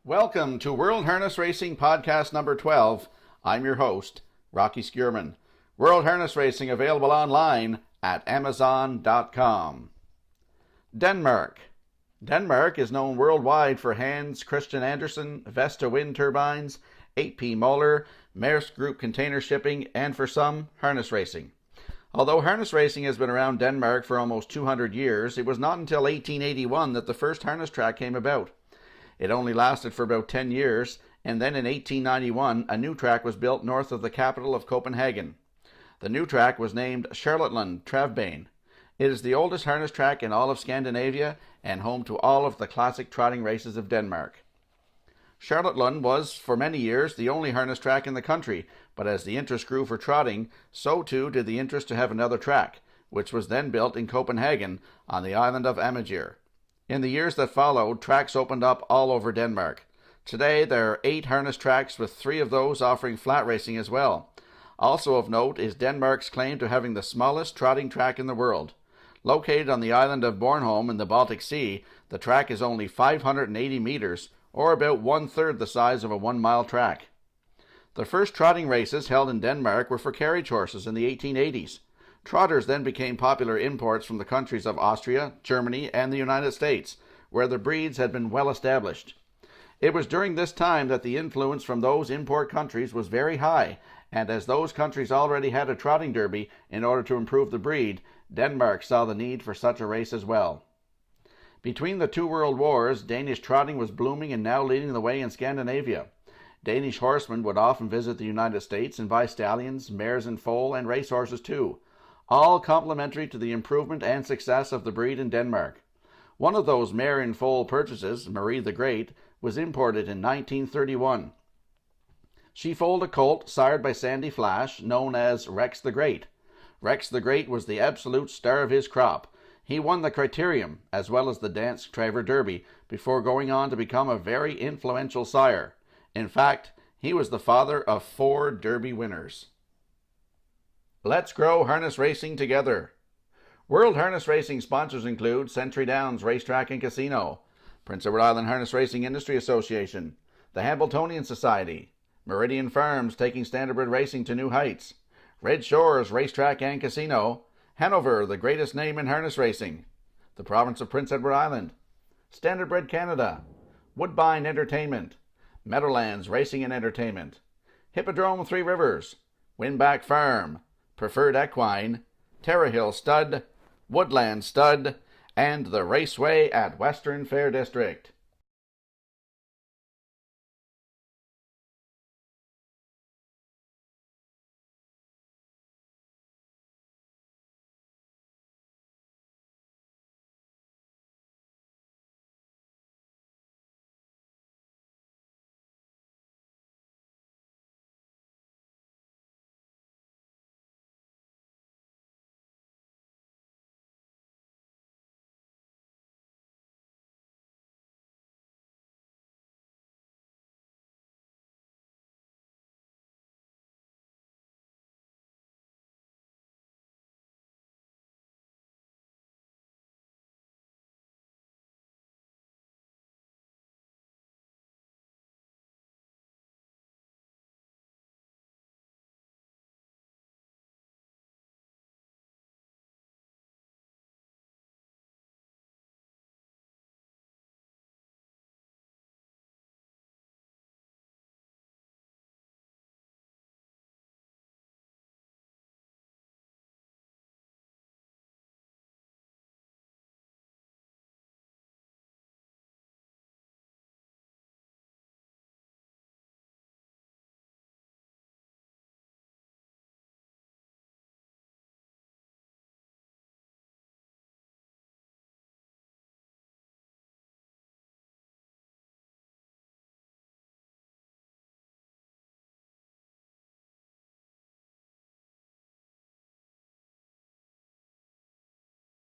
Welcome to World Harness Racing Podcast number 12. I'm your host, Rocky Skierman. World Harness Racing available online at Amazon.com. Denmark. Denmark is known worldwide for Hans Christian Andersen, Vesta wind turbines, 8P Moller, Maersk Group container shipping, and for some, harness racing. Although harness racing has been around Denmark for almost 200 years, it was not until 1881 that the first harness track came about. It only lasted for about 10 years, and then in 1891 a new track was built north of the capital of Copenhagen. The new track was named Charlottenlund Travbane. It is the oldest harness track in all of Scandinavia and home to all of the classic trotting races of Denmark. Charlottenlund was, for many years, the only harness track in the country, but as the interest grew for trotting, so too did the interest to have another track, which was then built in Copenhagen on the island of Amager. In the years that followed, tracks opened up all over Denmark. Today, there are 8 harness tracks, with 3 of those offering flat racing as well. Also of note is Denmark's claim to having the smallest trotting track in the world. Located on the island of Bornholm in the Baltic Sea, the track is only 580 meters, or about 1/3 the size of a 1-mile track. The first trotting races held in Denmark were for carriage horses in the 1880s. Trotters then became popular imports from the countries of Austria, Germany, and the United States, where the breeds had been well established. It was during this time that the influence from those import countries was very high, and as those countries already had a trotting derby in order to improve the breed, Denmark saw the need for such a race as well. Between the 2 world wars, Danish trotting was blooming and now leading the way in Scandinavia. Danish horsemen would often visit the United States and buy stallions, mares and foal, and racehorses too, all complementary to the improvement and success of the breed in Denmark. One of those mare and foal purchases, Marie the Great, was imported in 1931. She foaled a colt sired by Sandy Flash, known as Rex the Great. Rex the Great was the absolute star of his crop. He won the Criterium, as well as the Dansk Traver Derby, before going on to become a very influential sire. In fact, he was the father of 4 Derby winners. Let's grow harness racing together. World Harness Racing sponsors include Century Downs Racetrack and Casino, Prince Edward Island Harness Racing Industry Association, the Hambletonian Society, Meridian Farms taking standardbred racing to new heights, Red Shores Racetrack and Casino, Hanover, the greatest name in harness racing, the province of Prince Edward Island, Standardbred Canada, Woodbine Entertainment, Meadowlands Racing and Entertainment, Hippodrome 3 Rivers, Winback Farm, Preferred Equine, Terra Hill Stud, Woodland Stud, and the Raceway at Western Fair District.